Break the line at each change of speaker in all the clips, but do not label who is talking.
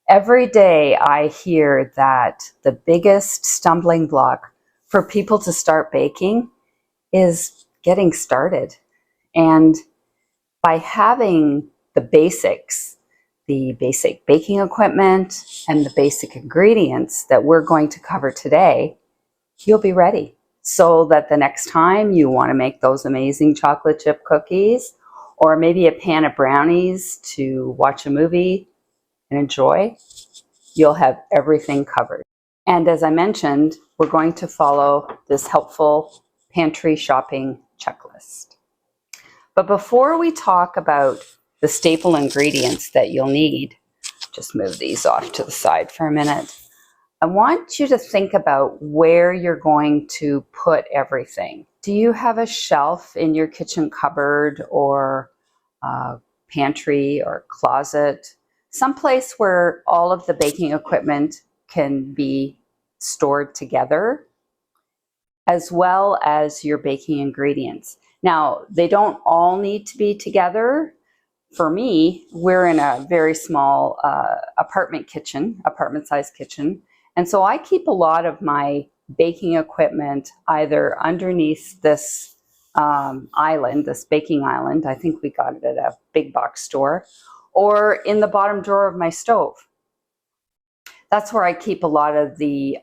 Every day I hear that the biggest stumbling block for people to start baking is getting started. And by having the basics, the basic baking equipment and the basic ingredients that we're going to cover today, you'll be ready. So that the next time you want to make those amazing chocolate chip cookies, or maybe a pan of brownies to watch a movie and enjoy, you'll have everything covered. And as I mentioned, we're going to follow this helpful pantry shopping checklist. But before we talk about the staple ingredients that you'll need, just move these off to the side for a minute. I want you to think about where you're going to put everything. Do you have a shelf in your kitchen cupboard or pantry or closet, someplace where all of the baking equipment can be stored together, as well as your baking ingredients? Now, they don't all need to be together. For me, we're in a very small apartment-sized kitchen. And so I keep a lot of my baking equipment either underneath this island, this baking island. I think we got it at a big box store, or in the bottom drawer of my stove. That's where I keep a lot of the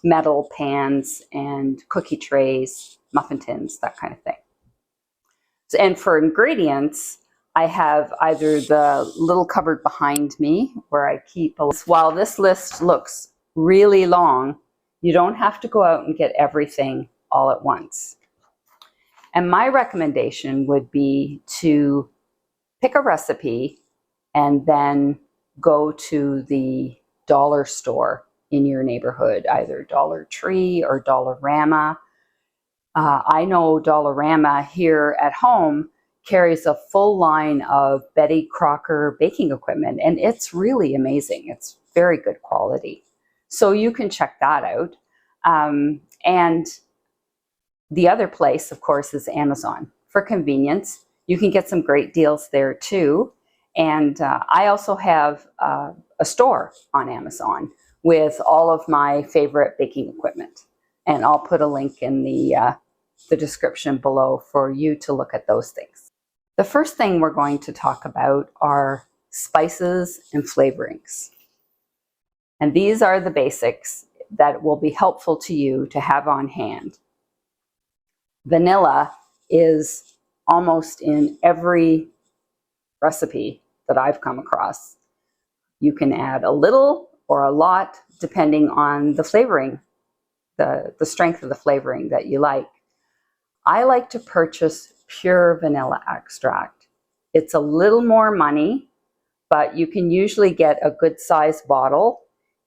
metal pans and cookie trays, muffin tins, that kind of thing. And for ingredients, I have either the little cupboard behind me where I keep, while this list looks really long, you don't have to go out and get everything all at once. And my recommendation would be to pick a recipe and then go to the dollar store in your neighborhood, either Dollar Tree or Dollarama. I know Dollarama here at home carries a full line of Betty Crocker baking equipment, and it's really amazing. It's very good quality. So you can check that out. And the other place, of course, is Amazon. For convenience, you can get some great deals there too. And I also have a store on Amazon with all of my favorite baking equipment. And I'll put a link in the description below for you to look at those things. The first thing we're going to talk about are spices and flavorings. And these are the basics that will be helpful to you to have on hand. Vanilla is almost in every recipe that I've come across. You can add a little or a lot depending on the flavoring, the strength of the flavoring that you like. I like to purchase pure vanilla extract. It's a little more money, but you can usually get a good size bottle,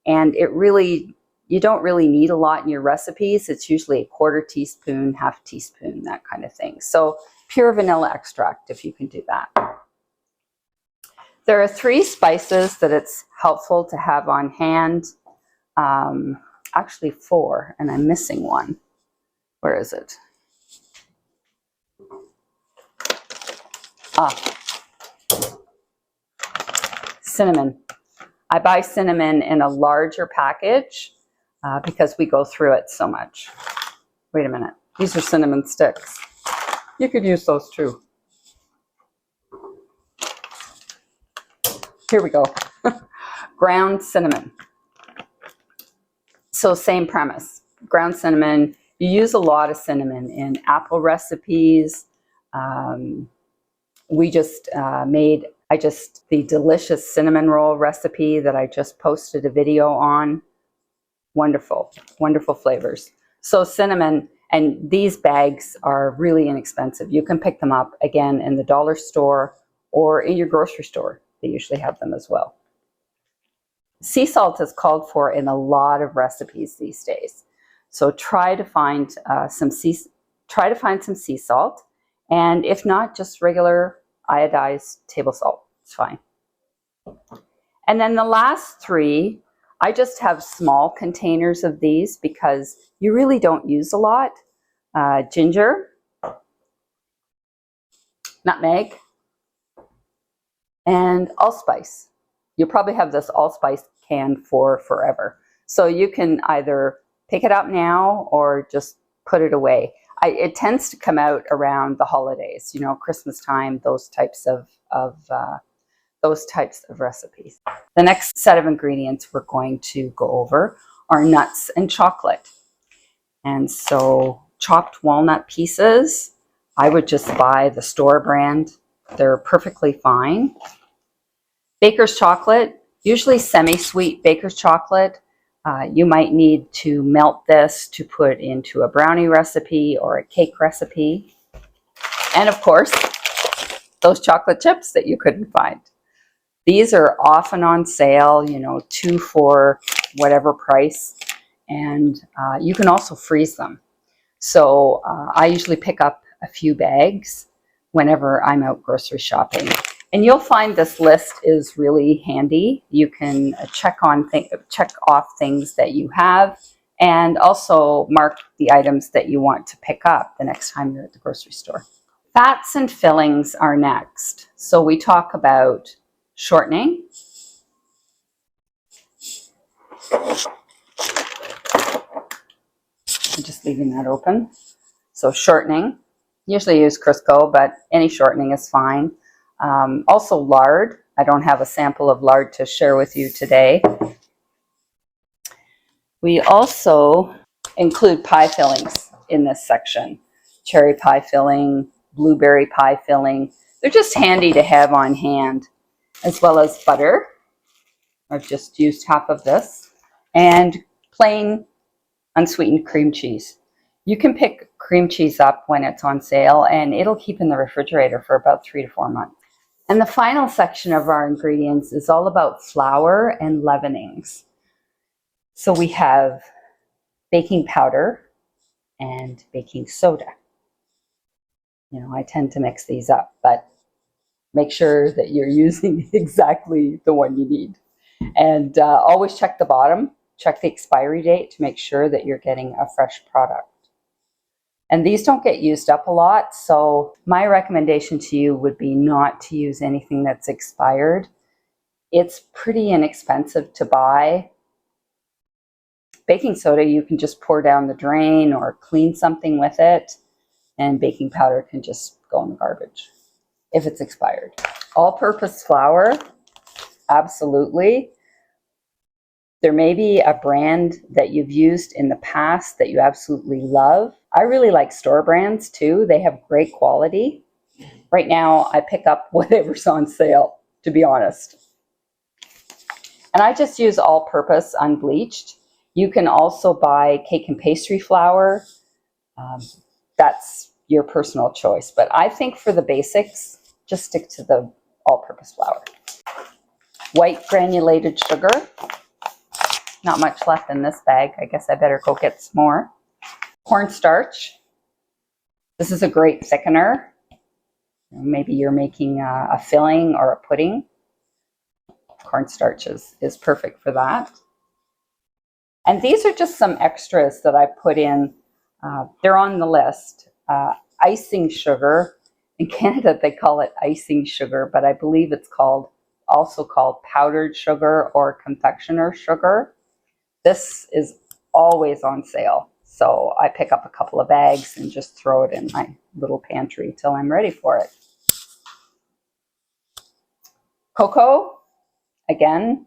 and you don't really need a lot in your recipes. It's usually a quarter teaspoon, half teaspoon, that kind of thing. So pure vanilla extract, if you can do that. There are 3 spices that it's helpful to have on hand. Actually 4, and I'm missing one. Where is it? Cinnamon. I buy cinnamon in a larger package because we go through it so much. Wait a minute. These are cinnamon sticks. You could use those too. Here we go. Ground cinnamon. So same premise. Ground cinnamon. You use a lot of cinnamon in apple recipes. The delicious cinnamon roll recipe that I just posted a video on. Wonderful, wonderful flavors. So cinnamon, and these bags are really inexpensive. You can pick them up, again, in the dollar store or in your grocery store. They usually have them as well. Sea salt is called for in a lot of recipes these days. So try to find some sea salt, and if not, just regular iodized table salt. It's fine. And then the last 3, I just have small containers of these because you really don't use a lot. Ginger, nutmeg, and allspice. you'll probably have this allspice can for forever. So you can either pick it up now or just put it away. It tends to come out around the holidays, you know, Christmas time, those types of recipes. The next set of ingredients we're going to go over are nuts and chocolate. And so chopped walnut pieces, I would just buy the store brand. They're perfectly fine. Baker's chocolate, usually semi-sweet baker's chocolate. You might need to melt this to put into a brownie recipe or a cake recipe. And of course, those chocolate chips that you couldn't find. These are often on sale, you know, 2 for whatever price. And you can also freeze them. So I usually pick up a few bags whenever I'm out grocery shopping. And you'll find this list is really handy. You can check off things that you have and also mark the items that you want to pick up the next time you're at the grocery store. Fats and fillings are next. So we talk about shortening. I'm just leaving that open. So shortening, usually use Crisco, but any shortening is fine. Also lard. I don't have a sample of lard to share with you today. We also include pie fillings in this section. Cherry pie filling, blueberry pie filling. They're just handy to have on hand, as well as butter. I've just used half of this. And plain unsweetened cream cheese. You can pick cream cheese up when it's on sale and it'll keep in the refrigerator for about 3 to 4 months. And the final section of our ingredients is all about flour and leavenings. So we have baking powder and baking soda. You know, I tend to mix these up, but make sure that you're using exactly the one you need. And always check the bottom, check the expiry date to make sure that you're getting a fresh product. And these don't get used up a lot, so my recommendation to you would be not to use anything that's expired. It's pretty inexpensive to buy. Baking soda, you can just pour down the drain or clean something with it, and baking powder can just go in the garbage if it's expired. All-purpose flour, absolutely. There may be a brand that you've used in the past that you absolutely love. I really like store brands too. They have great quality. Right now, I pick up whatever's on sale, to be honest. And I just use all-purpose unbleached. You can also buy cake and pastry flour. That's your personal choice. But I think for the basics, just stick to the all-purpose flour. White granulated sugar. Not much left in this bag. I guess I better go get some more. Cornstarch. This is a great thickener. Maybe you're making a filling or a pudding. Cornstarch is perfect for that. And these are just some extras that I put in. They're on the list. Icing sugar. In Canada, they call it icing sugar, but I believe it's also called powdered sugar or confectioner sugar. This is always on sale. So I pick up a couple of bags and just throw it in my little pantry till I'm ready for it. Cocoa, again,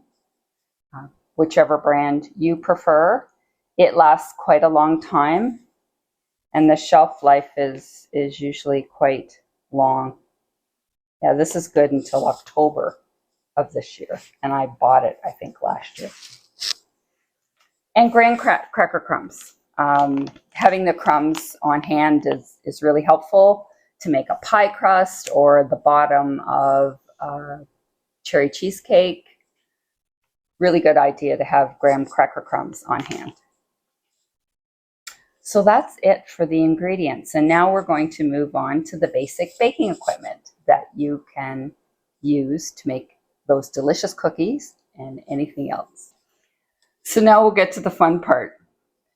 whichever brand you prefer. It lasts quite a long time and the shelf life is usually quite long. Yeah, this is good until October of this year. And I bought it, I think, last year. And graham cracker crumbs. Having the crumbs on hand is really helpful to make a pie crust or the bottom of cherry cheesecake. Really good idea to have graham cracker crumbs on hand. So that's it for the ingredients. And now we're going to move on to the basic baking equipment that you can use to make those delicious cookies and anything else. So now we'll get to the fun part.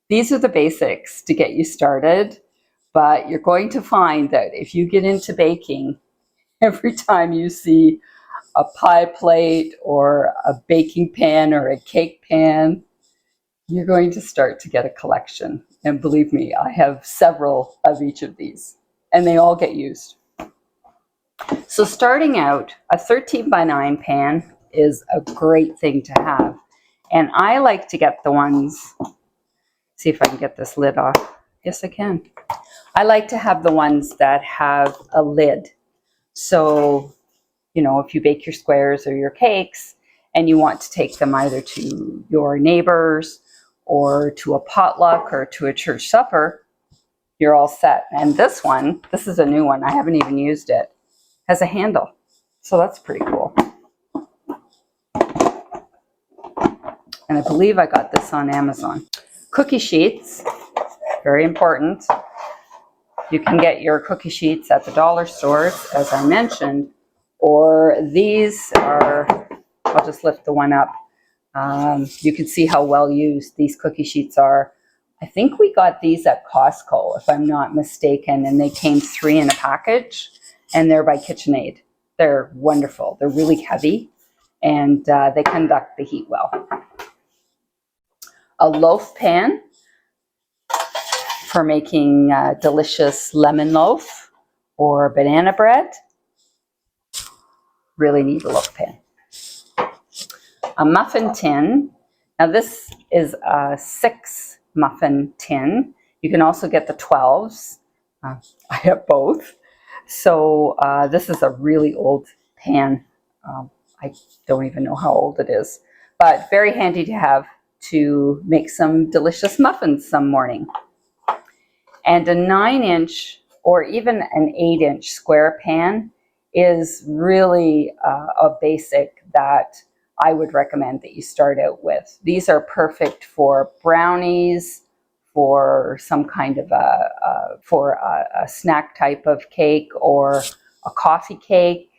These are the basics to get you started, but you're going to find that if you get into baking, every time you see a pie plate or a baking pan or a cake pan, you're going to start to get a collection. And believe me, I have several of each of these, and they all get used. So starting out, a 13 by 9 pan is a great thing to have. And I like to get the ones, see if I can get this lid off. Yes, I can. I like to have the ones that have a lid. So, you know, if you bake your squares or your cakes and you want to take them either to your neighbors or to a potluck or to a church supper, you're all set. And this one, this is a new one. I haven't even used it. Has a handle. So that's pretty cool. And I believe I got this on Amazon. Cookie sheets, very important. You can get your cookie sheets at the dollar stores, as I mentioned, or these are, I'll just lift the one up. You can see how well used these cookie sheets are. I think we got these at Costco, if I'm not mistaken, and they came 3 in a package, and they're by KitchenAid. They're wonderful. They're really heavy, and they conduct the heat well. A loaf pan for making delicious lemon loaf or banana bread. Really need a loaf pan. A muffin tin. Now this is a 6 muffin tin. You can also get the 12s. I have both. So this is a really old pan. I don't even know how old it is, but very handy to have to make some delicious muffins some morning. And a 9-inch or even an 8-inch square pan is really a basic that I would recommend that you start out with. These are perfect for brownies, for some kind of a snack type of cake or a coffee cake.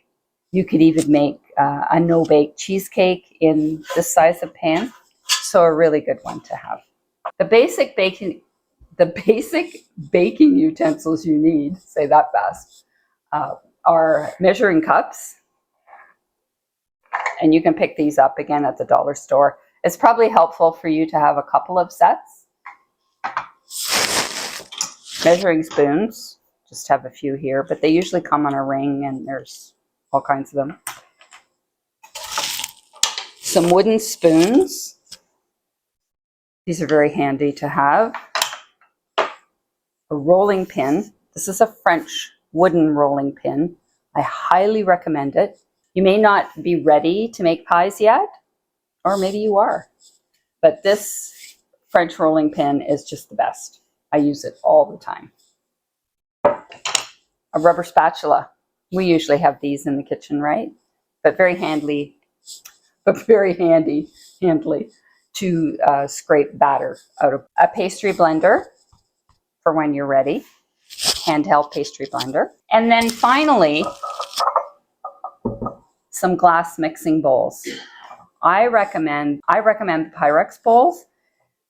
You could even make a no-bake cheesecake in this size of pan. So a really good one to have. The basic baking utensils you need, say that fast, are measuring cups. And you can pick these up again at the dollar store. It's probably helpful for you to have a couple of sets. Measuring spoons, just have a few here, but they usually come on a ring and there's all kinds of them. Some wooden spoons. These are very handy to have. A rolling pin. This is a French wooden rolling pin. I highly recommend it. You may not be ready to make pies yet, or maybe you are, but this French rolling pin is just the best. I use it all the time. A rubber spatula. We usually have these in the kitchen, right? But very handy to scrape batter out of. A pastry blender for when you're ready. Handheld pastry blender. And then finally, some glass mixing bowls. I recommend the Pyrex bowls.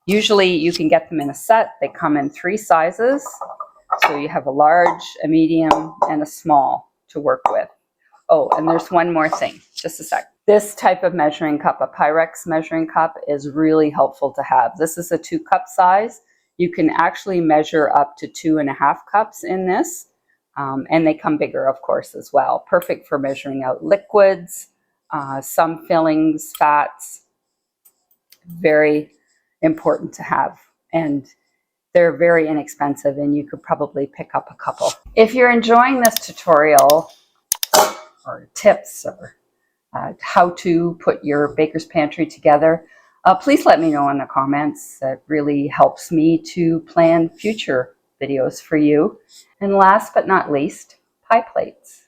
Usually you can get them in a set. They come in 3 sizes. So you have a large, a medium, and a small to work with. Oh, and there's one more thing. Just a sec. This type of measuring cup, a Pyrex measuring cup, is really helpful to have. This is a 2-cup size. You can actually measure up to 2.5 cups in this. And they come bigger, of course, as well. Perfect for measuring out liquids, some fillings, fats. Very important to have. And they're very inexpensive, and you could probably pick up a couple. If you're enjoying this tutorial or tips or how to put your baker's pantry together, please let me know in the comments. That really helps me to plan future videos for you. And last but not least, pie plates.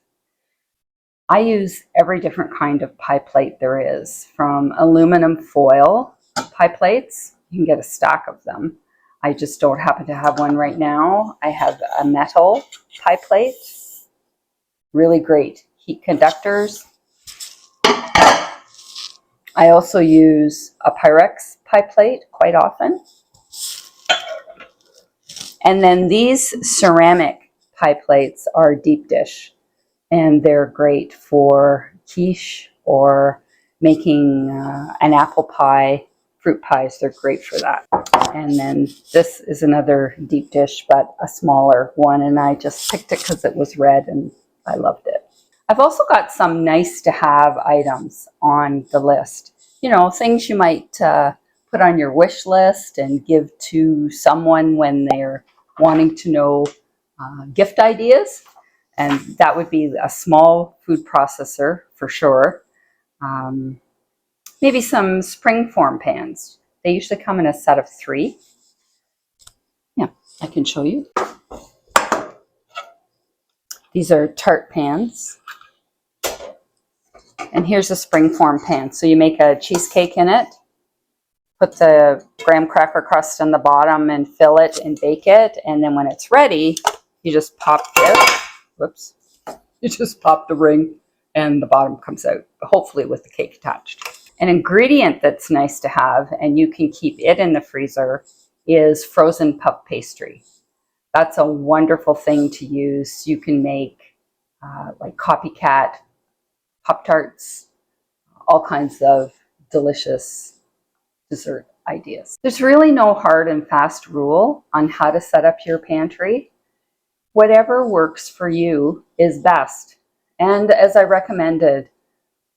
I use every different kind of pie plate there is, from aluminum foil pie plates. You can get a stack of them. I just don't happen to have one right now. I have a metal pie plate. Really great heat conductors. I also use a Pyrex pie plate quite often. And then these ceramic pie plates are deep dish, and they're great for quiche or making an apple pie. Fruit pies, they're great for that. And then this is another deep dish, but a smaller one, and I just picked it because it was red and I loved it. I've also got some nice to have items on the list. You know, things you might put on your wish list and give to someone when they're wanting to know gift ideas. And that would be a small food processor for sure. Maybe some springform pans. They usually come in a set of 3. Yeah, I can show you. These are tart pans. And here's a springform pan. So you make a cheesecake in it, put the graham cracker crust on the bottom and fill it and bake it. And then when it's ready, you just pop this. Whoops. You just pop the ring and the bottom comes out, hopefully with the cake attached. An ingredient that's nice to have, and you can keep it in the freezer, is frozen puff pastry. That's a wonderful thing to use. You can make like copycat Pop-Tarts, all kinds of delicious dessert ideas. There's really no hard and fast rule on how to set up your pantry. Whatever works for you is best. And as I recommended,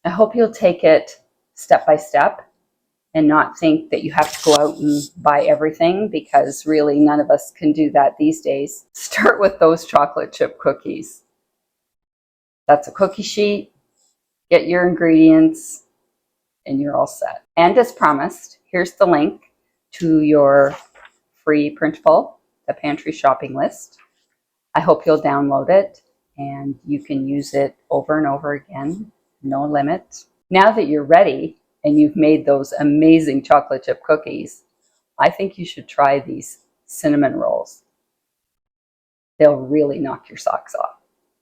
I hope you'll take it step by step and not think that you have to go out and buy everything, because really none of us can do that these days. Start with those chocolate chip cookies. That's a cookie sheet. Get your ingredients and you're all set. And as promised, here's the link to your free printable, the pantry shopping list. I hope you'll download it and you can use it over and over again, no limit. Now that you're ready and you've made those amazing chocolate chip cookies, I think you should try these cinnamon rolls. They'll really knock your socks off.